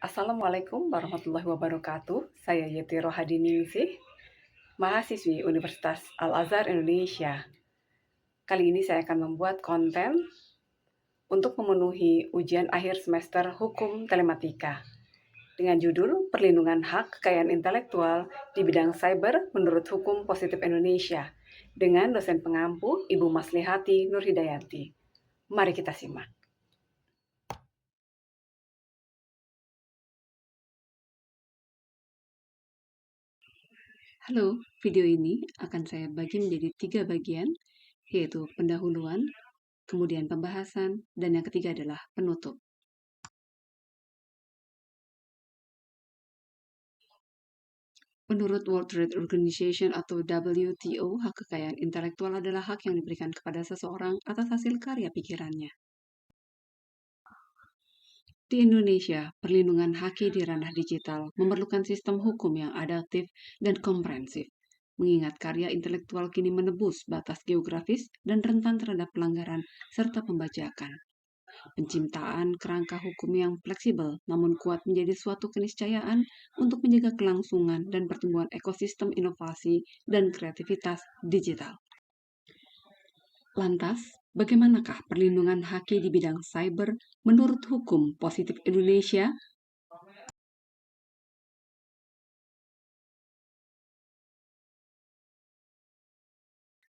Assalamualaikum warahmatullahi wabarakatuh. Saya Yeti Rohadiningsih, mahasiswi Universitas Al-Azhar Indonesia. Kali ini saya akan membuat konten untuk memenuhi ujian akhir semester Hukum Telematika dengan judul Perlindungan Hak Kekayaan Intelektual di Bidang Cyber Menurut Hukum Positif Indonesia dengan dosen pengampu Ibu Maslihati Nurhidayanti. Mari kita simak. Halo, video ini akan saya bagi menjadi 3 bagian, yaitu pendahuluan, kemudian pembahasan, dan yang ketiga adalah penutup. Menurut World Trade Organization atau WTO, hak kekayaan intelektual adalah hak yang diberikan kepada seseorang atas hasil karya pikirannya. Di Indonesia, perlindungan haki di ranah digital memerlukan sistem hukum yang adaptif dan komprehensif, mengingat karya intelektual kini menebus batas geografis dan rentan terhadap pelanggaran serta pembajakan. Penciptaan kerangka hukum yang fleksibel namun kuat menjadi suatu keniscayaan untuk menjaga kelangsungan dan pertumbuhan ekosistem inovasi dan kreativitas digital. Lantas, bagaimanakah perlindungan haki di bidang cyber menurut hukum positif Indonesia?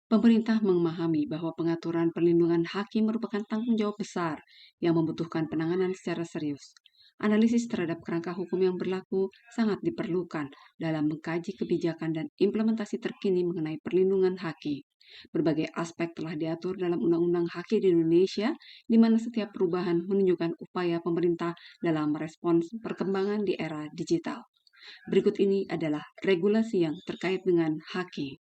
Pemerintah memahami bahwa pengaturan perlindungan haki merupakan tanggung jawab besar yang membutuhkan penanganan secara serius. Analisis terhadap kerangka hukum yang berlaku sangat diperlukan dalam mengkaji kebijakan dan implementasi terkini mengenai perlindungan haki. Berbagai aspek telah diatur dalam Undang-Undang Haki di Indonesia, di mana setiap perubahan menunjukkan upaya pemerintah dalam merespons perkembangan di era digital. Berikut ini adalah regulasi yang terkait dengan haki.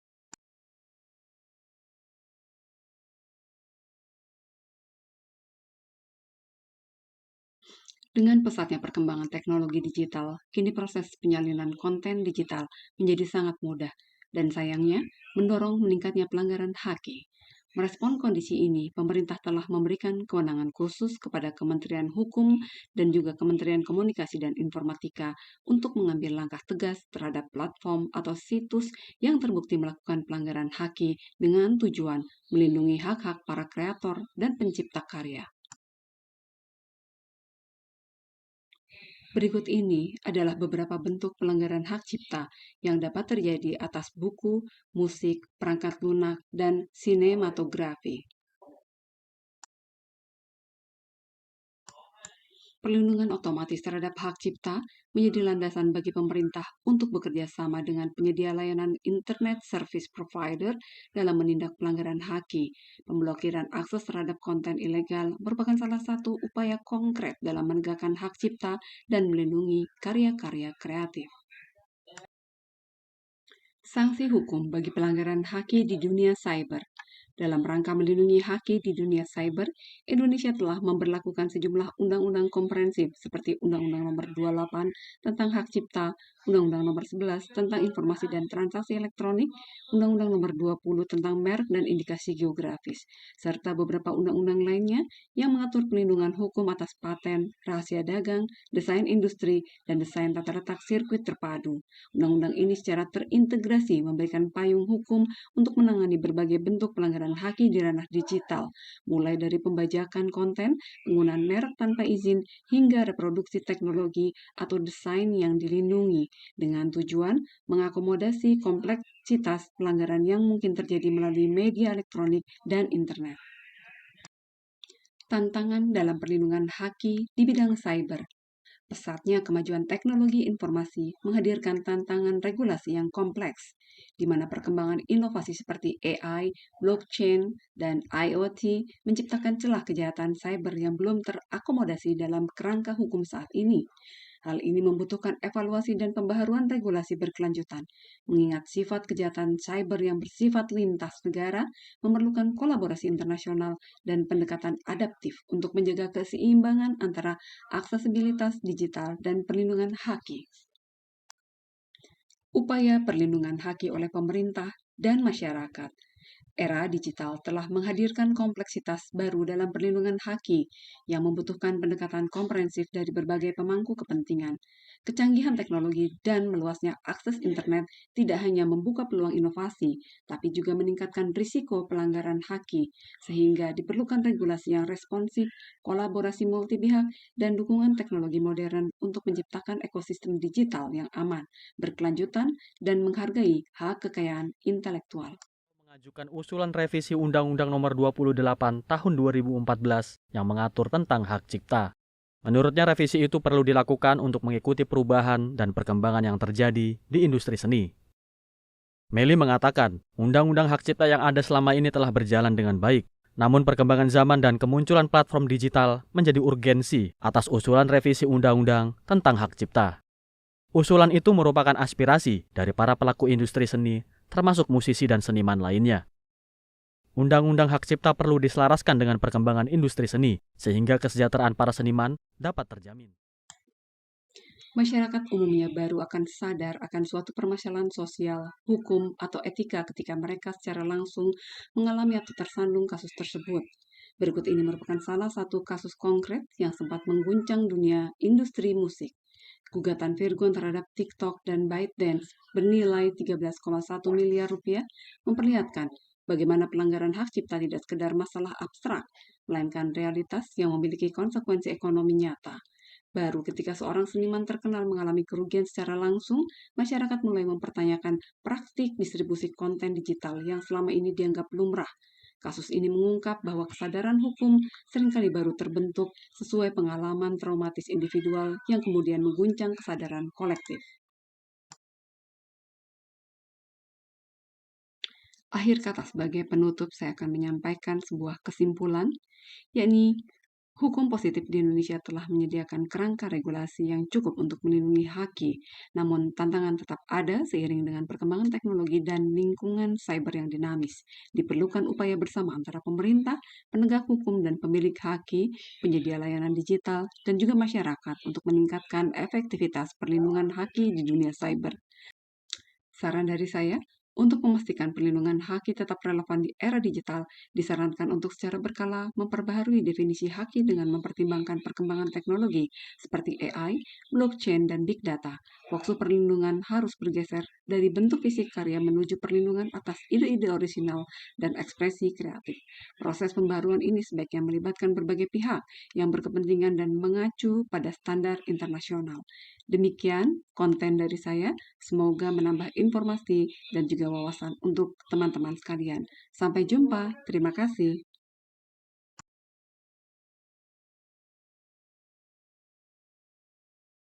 Dengan pesatnya perkembangan teknologi digital, kini proses penyalinan konten digital menjadi sangat mudah dan sayangnya mendorong meningkatnya pelanggaran haki. Merespon kondisi ini, pemerintah telah memberikan kewenangan khusus kepada Kementerian Hukum dan juga Kementerian Komunikasi dan Informatika untuk mengambil langkah tegas terhadap platform atau situs yang terbukti melakukan pelanggaran haki dengan tujuan melindungi hak-hak para kreator dan pencipta karya. Berikut ini adalah beberapa bentuk pelanggaran hak cipta yang dapat terjadi atas buku, musik, perangkat lunak, dan sinematografi. Perlindungan otomatis terhadap hak cipta menjadi landasan bagi pemerintah untuk bekerja sama dengan penyedia layanan Internet Service Provider dalam menindak pelanggaran haki. Pemblokiran akses terhadap konten ilegal merupakan salah satu upaya konkret dalam menegakkan hak cipta dan melindungi karya-karya kreatif. Sanksi hukum bagi pelanggaran haki di dunia cyber. Dalam rangka melindungi haki di dunia cyber, Indonesia telah memberlakukan sejumlah undang-undang komprehensif seperti Undang-Undang Nomor 28 tentang Hak Cipta, Undang-Undang Nomor 11 tentang Informasi dan Transaksi Elektronik, Undang-Undang Nomor 20 tentang Merek dan Indikasi Geografis, serta beberapa undang-undang lainnya yang mengatur pelindungan hukum atas paten, rahasia dagang, desain industri, dan desain tata letak sirkuit terpadu. Undang-undang ini secara terintegrasi memberikan payung hukum untuk menangani berbagai bentuk pelanggaran haki di ranah digital, mulai dari pembajakan konten, penggunaan merek tanpa izin, hingga reproduksi teknologi atau desain yang dilindungi, dengan tujuan mengakomodasi kompleksitas pelanggaran yang mungkin terjadi melalui media elektronik dan internet. Tantangan dalam perlindungan haki di bidang cyber. Pesatnya kemajuan teknologi informasi menghadirkan tantangan regulasi yang kompleks, di mana perkembangan inovasi seperti AI, blockchain, dan IoT menciptakan celah kejahatan cyber yang belum terakomodasi dalam kerangka hukum saat ini. Hal ini membutuhkan evaluasi dan pembaharuan regulasi berkelanjutan, mengingat sifat kejahatan cyber yang bersifat lintas negara memerlukan kolaborasi internasional dan pendekatan adaptif untuk menjaga keseimbangan antara aksesibilitas digital dan perlindungan haki. Upaya perlindungan haki oleh pemerintah dan masyarakat. Era digital telah menghadirkan kompleksitas baru dalam perlindungan haki yang membutuhkan pendekatan komprehensif dari berbagai pemangku kepentingan. Kecanggihan teknologi dan meluasnya akses internet tidak hanya membuka peluang inovasi, tapi juga meningkatkan risiko pelanggaran haki, sehingga diperlukan regulasi yang responsif, kolaborasi multi pihak, dan dukungan teknologi modern untuk menciptakan ekosistem digital yang aman, berkelanjutan, dan menghargai hak kekayaan intelektual. Mengajukan usulan revisi Undang-Undang Nomor 28 Tahun 2014 yang mengatur tentang hak cipta. Menurutnya revisi itu perlu dilakukan untuk mengikuti perubahan dan perkembangan yang terjadi di industri seni. Meli mengatakan, undang-undang hak cipta yang ada selama ini telah berjalan dengan baik. Namun perkembangan zaman dan kemunculan platform digital menjadi urgensi atas usulan revisi undang-undang tentang hak cipta. Usulan itu merupakan aspirasi dari para pelaku industri seni, termasuk musisi dan seniman lainnya. Undang-undang hak cipta perlu diselaraskan dengan perkembangan industri seni, sehingga kesejahteraan para seniman dapat terjamin. Masyarakat umumnya baru akan sadar akan suatu permasalahan sosial, hukum, atau etika ketika mereka secara langsung mengalami atau tersandung kasus tersebut. Berikut ini merupakan salah satu kasus konkret yang sempat mengguncang dunia industri musik. Gugatan Virgon terhadap TikTok dan ByteDance bernilai 13,1 miliar rupiah memperlihatkan bagaimana pelanggaran hak cipta tidak sekedar masalah abstrak, melainkan realitas yang memiliki konsekuensi ekonomi nyata. Baru ketika seorang seniman terkenal mengalami kerugian secara langsung, masyarakat mulai mempertanyakan praktik distribusi konten digital yang selama ini dianggap lumrah. Kasus ini mengungkap bahwa kesadaran hukum seringkali baru terbentuk sesuai pengalaman traumatis individual yang kemudian mengguncang kesadaran kolektif. Akhir kata sebagai penutup, saya akan menyampaikan sebuah kesimpulan, yakni hukum positif di Indonesia telah menyediakan kerangka regulasi yang cukup untuk melindungi haki, namun tantangan tetap ada seiring dengan perkembangan teknologi dan lingkungan cyber yang dinamis. Diperlukan upaya bersama antara pemerintah, penegak hukum, dan pemilik haki, penyedia layanan digital, dan juga masyarakat untuk meningkatkan efektivitas perlindungan haki di dunia cyber. Saran dari saya, untuk memastikan perlindungan haki tetap relevan di era digital, disarankan untuk secara berkala memperbaharui definisi haki dengan mempertimbangkan perkembangan teknologi seperti AI, blockchain, dan big data. Waktu perlindungan harus bergeser dari bentuk fisik karya menuju perlindungan atas ide-ide orisinal dan ekspresi kreatif. Proses pembaruan ini sebaiknya melibatkan berbagai pihak yang berkepentingan dan mengacu pada standar internasional. Demikian konten dari saya. Semoga menambah informasi dan juga wawasan untuk teman-teman sekalian. Sampai jumpa. Terima kasih.